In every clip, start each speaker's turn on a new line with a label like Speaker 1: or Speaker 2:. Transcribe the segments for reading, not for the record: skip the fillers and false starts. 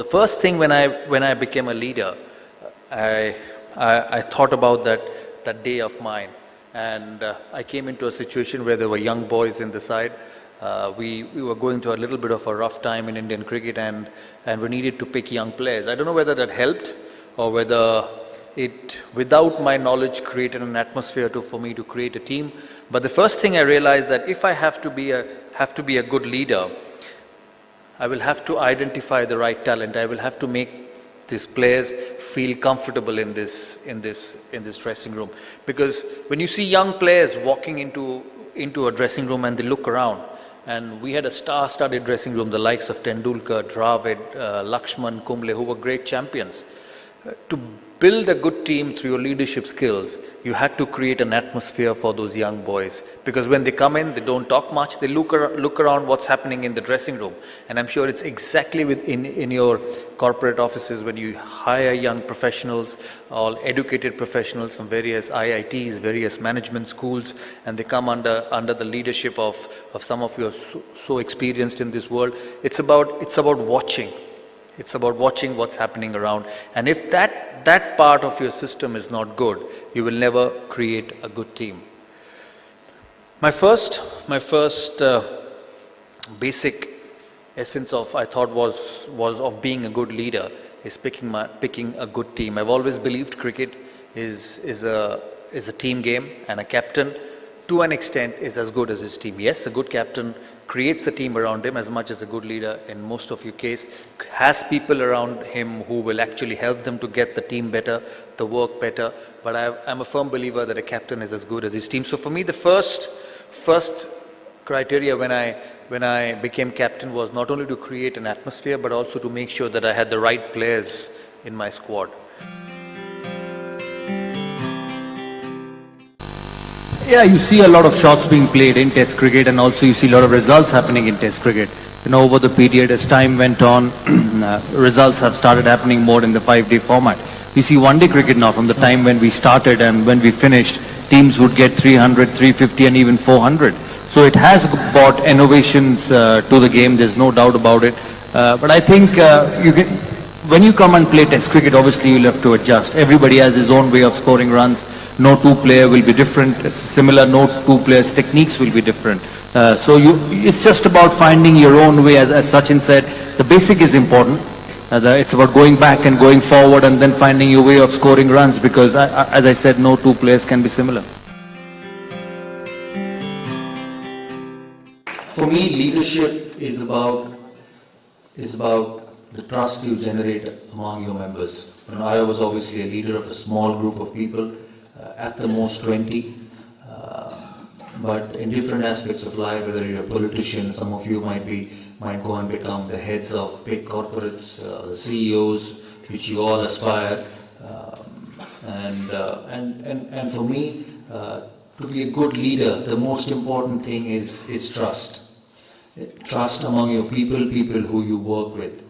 Speaker 1: first thing when I became a leader, I thought about that day of mine, and I came into a situation where there were young boys in the side. We were going through a little bit of a rough time in Indian cricket, and we needed to pick young players. I don't know whether that helped or whether it, without my knowledge, created an atmosphere for me to create a team. But the first thing I realized that if I have to be a good leader, I will have to identify the right talent. I will have to make these players feel comfortable in this dressing room. Because when you see young players walking into a dressing room and they look around, and we had a star-studded dressing room, the likes of Tendulkar, Dravid, Lakshman, Kumble, who were great champions. To build a good team through your leadership skills, you had to create an atmosphere for those young boys. Because when they come in, they don't talk much, they look around what's happening in the dressing room. And I'm sure it's exactly in your corporate offices when you hire young professionals, all educated professionals from various IITs, various management schools, and they come under the leadership of some of you who are so experienced in this world. It's about watching. It's about watching what's happening around. And if that part of your system is not good, you will never create a good team. My first basic essence I thought was of being a good leader is picking a good team. I've always believed cricket is a team game, and a captain, to an extent, is as good as his team. Yes, a good captain creates a team around him as much as a good leader, in most of your case, has people around him who will actually help them to get the team better, the work better. But I'm a firm believer that a captain is as good as his team. So for me, the first criteria when I became captain was not only to create an atmosphere, but also to make sure that I had the right players in my squad.
Speaker 2: Yeah, you see a lot of shots being played in Test cricket, and also you see a lot of results happening in Test cricket. You know, over the period as time went on, results have started happening more in the 5-day format. We see one-day cricket now. From the time when we started and when we finished, teams would get 300, 350 and even 400. So it has brought innovations to the game, there's no doubt about it. But I think when you come and play Test cricket, obviously you'll have to adjust. Everybody has his own way of scoring runs. No two player will be different. Similar, no two players' techniques will be different. It's just about finding your own way. As Sachin said, the basic is important. It's about going back and going forward and then finding your way of scoring runs, because as I said, no two players can be similar.
Speaker 1: For me, leadership is about the trust you generate among your members. You know, I was obviously a leader of a small group of people, at the most 20, but in different aspects of life, whether you're a politician, some of you might go and become the heads of big corporates, the CEOs, which you all aspire, and for me, to be a good leader, the most important thing is trust. Trust among your people who you work with.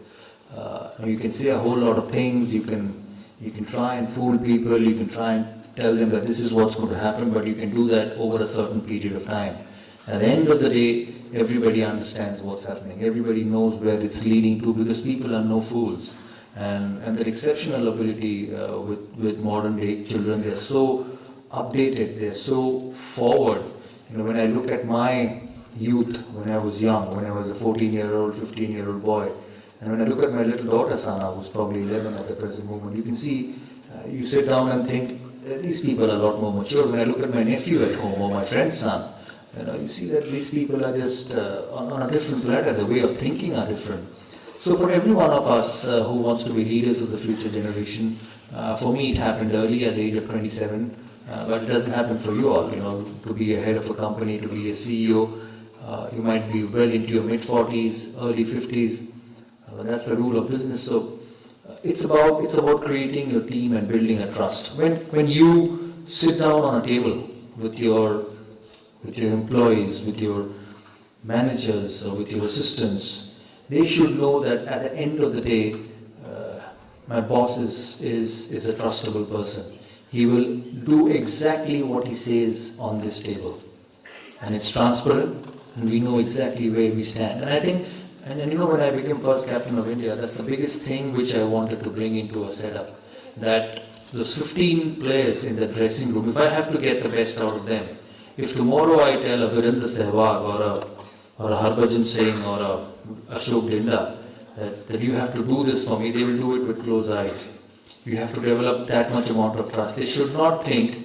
Speaker 1: You can say a whole lot of things, you can try and fool people, you can try and tell them that this is what's going to happen, but you can do that over a certain period of time. At the end of the day, everybody understands what's happening. Everybody knows where it's leading to, because people are no fools. And that exceptional ability with modern day children, they're so updated, they're so forward. You know, when I look at my youth, when I was young, when I was a 14-year-old, 15-year-old boy, and when I look at my little daughter Sana, who's probably 11 at the present moment, you can see, you sit down and think, these people are a lot more mature. When I look at my nephew at home or my friend's son, you see that these people are just on a different planet. The way of thinking are different. So for every one of us who wants to be leaders of the future generation, for me it happened early at the age of 27, but it doesn't happen for you all. You know, to be a head of a company, to be a CEO, you might be well into your mid-40s, early 50s. That's the rule of business. So it's about creating your team and building a trust. When you sit down on a table with your employees, with your managers, or with your assistants, they should know that at the end of the day, my boss is a trustable person. He will do exactly what he says on this table, and it's transparent, and we know exactly where we stand. And I think And you know, when I became first captain of India, that's the biggest thing which I wanted to bring into a setup. That those 15 players in the dressing room, if I have to get the best out of them, if tomorrow I tell a Virendra Sehwag or a Harbhajan Singh or a Ashok Dinda that you have to do this for me, they will do it with closed eyes. You have to develop that much amount of trust. They should not think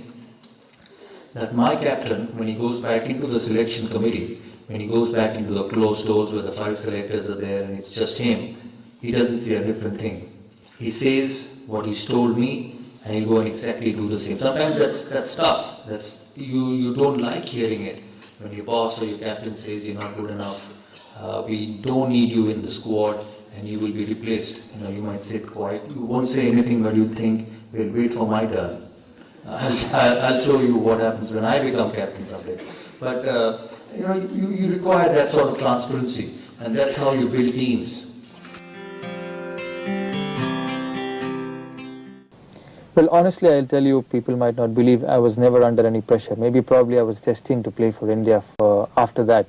Speaker 1: that my captain, when he goes back into the selection committee, when he goes back into the closed doors where the 5 selectors are there and it's just him, he doesn't see a different thing. He says what he's told me and he'll go and exactly do the same. Sometimes that's tough. You don't like hearing it. When your boss or your captain says you're not good enough, we don't need you in the squad and you will be replaced. You might sit quiet. You won't say anything, but you'll think, we'll wait for my turn. I'll show you what happens when I become captain someday. But you require that sort of transparency, and that's how you build teams.
Speaker 2: Well, honestly, I'll tell you, people might not believe I was never under any pressure. Probably I was destined to play for India after that.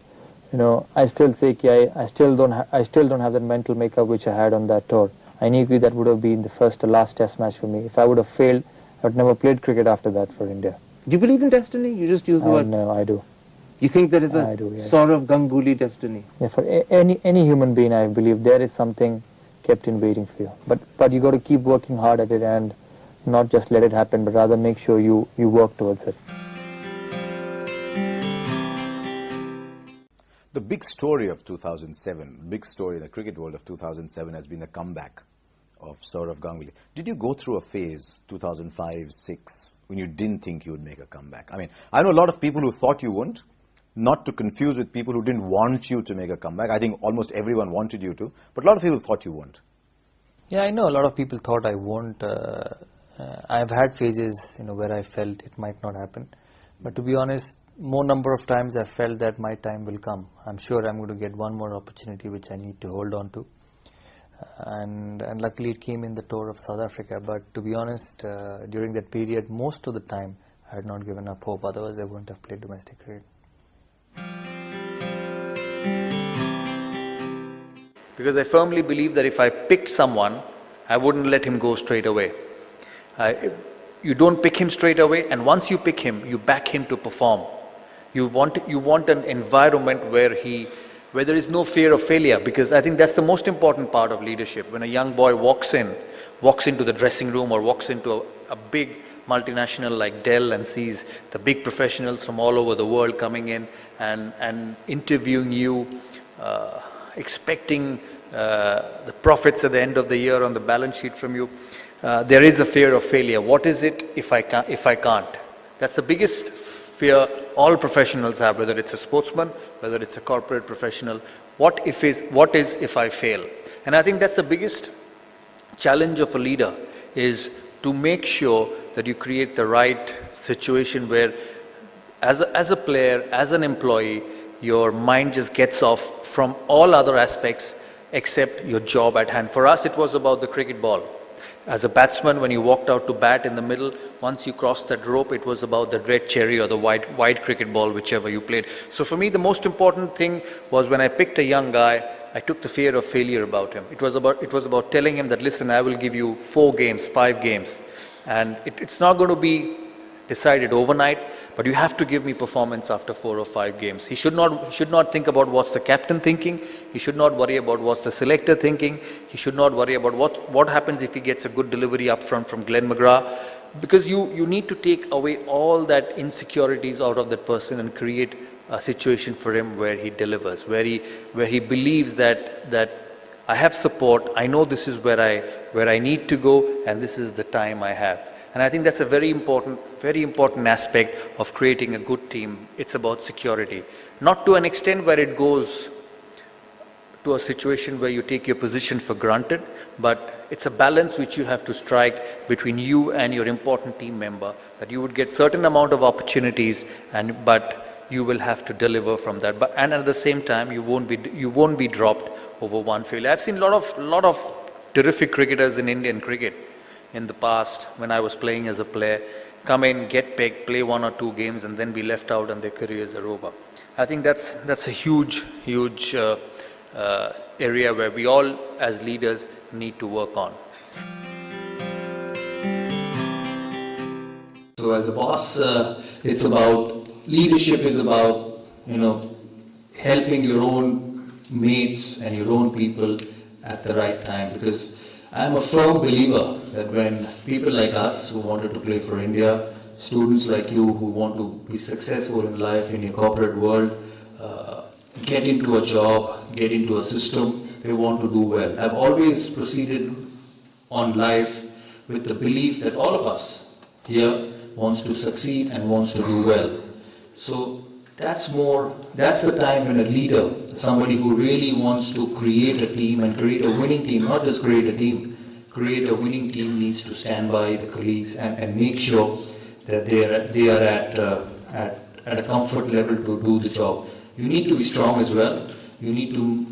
Speaker 2: I still say I still don't have that mental makeup which I had on that tour. I knew that would have been the first or last test match for me. If I would have failed, I would never played cricket after that for India.
Speaker 3: Do you believe in destiny? You just use the word.
Speaker 2: No, I do.
Speaker 3: You think there is a Sourav Ganguly destiny?
Speaker 2: Yeah, for any human being, I believe there is something kept in waiting for you. But you got to keep working hard at it and not just let it happen, but rather make sure you work towards it.
Speaker 4: The big story of 2007, big story in the cricket world of 2007 has been the comeback of Sourav Ganguly. Did you go through a phase, 2005-06, when you didn't think you would make a comeback? I mean, I know a lot of people who thought you wouldn't, not to confuse with people who didn't want you to make a comeback. I think almost everyone wanted you to, but a lot of people thought you wouldn't.
Speaker 2: Yeah, I know a lot of people thought I won't. I've had phases, where I felt it might not happen. But to be honest, more number of times I've felt that my time will come. I'm sure I'm going to get one more opportunity which I need to hold on to. And luckily it came in the tour of South Africa. But to be honest, during that period, most of the time, I had not given up hope. Otherwise, I wouldn't have played domestic cricket.
Speaker 1: Because I firmly believe that if I picked someone, I wouldn't let him go straight away. You don't pick him straight away, and once you pick him, you back him to perform. You want an environment where there is no fear of failure, because I think that's the most important part of leadership. When a young boy walks into the dressing room or walks into a big multinational like Dell and sees the big professionals from all over the world coming in and interviewing you, expecting the profits at the end of the year on the balance sheet from you, there is a fear of failure. What is it if I can't? That's the biggest fear all professionals have, whether it's a sportsman, whether it's a corporate professional. What is if I fail? And I think that's the biggest challenge of a leader, is to make sure that you create the right situation where as a player, as an employee, your mind just gets off from all other aspects except your job at hand. For us, it was about the cricket ball. As a batsman, when you walked out to bat in the middle, once you crossed that rope, it was about the red cherry or the white cricket ball, whichever you played. So for me, the most important thing was when I picked a young guy, I took the fear of failure about him. It was about telling him that, listen, I will give you 4 games, 5 games, and it's not going to be decided overnight, but you have to give me performance after 4 or 5 games. He should not think about what's the captain thinking. He should not worry about what's the selector thinking. He should not worry about what happens if he gets a good delivery up front from Glenn McGrath. Because you need to take away all that insecurities out of that person and create a situation for him where he delivers, where he believes that I have support, I know this is where I need to go, and this is the time I have. And I think that's a very important aspect of creating a good team. It's about security. Not to an extent where it goes to a situation where you take your position for granted, but it's a balance which you have to strike between you and your important team member, that you would get certain amount of opportunities, but you will have to deliver from that. And at the same time, you won't be dropped over one failure. I've seen a lot of terrific cricketers in Indian cricket in the past, when I was playing as a player, come in, get picked, play 1 or 2 games, and then be left out and their careers are over. I think that's a huge area where we all as leaders need to work on. So as a boss, it's about, leadership is about, helping your own mates and your own people at the right time, because I'm a firm believer that when people like us who wanted to play for India, students like you who want to be successful in life in your corporate world, get into a job, get into a system, they want to do well. I've always proceeded on life with the belief that all of us here wants to succeed and wants to do well. So that's the time when a leader, somebody who really wants to create a team and create a winning team, not just create a team, create a winning team, needs to stand by the colleagues and make sure that they are at a comfort level to do the job. You need to be strong as well. You need to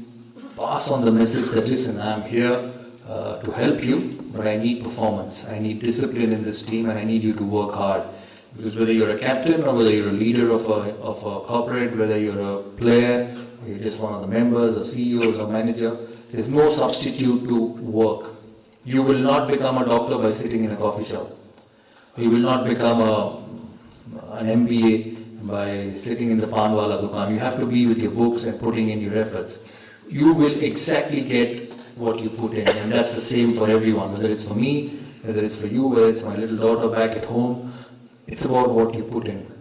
Speaker 1: pass on the message that, listen, I'm here to help you, but I need performance. I need discipline in this team, and I need you to work hard. Because whether you're a captain or whether you're a leader of a corporate, whether you're a player, or you're just one of the members or CEOs or manager, there's no substitute to work. You will not become a doctor by sitting in a coffee shop. You will not become an MBA by sitting in the Panwala Dukan. You have to be with your books and putting in your efforts. You will exactly get what you put in, and that's the same for everyone, whether it's for me, whether it's for you, whether it's my little daughter back at home. It's about what you put in.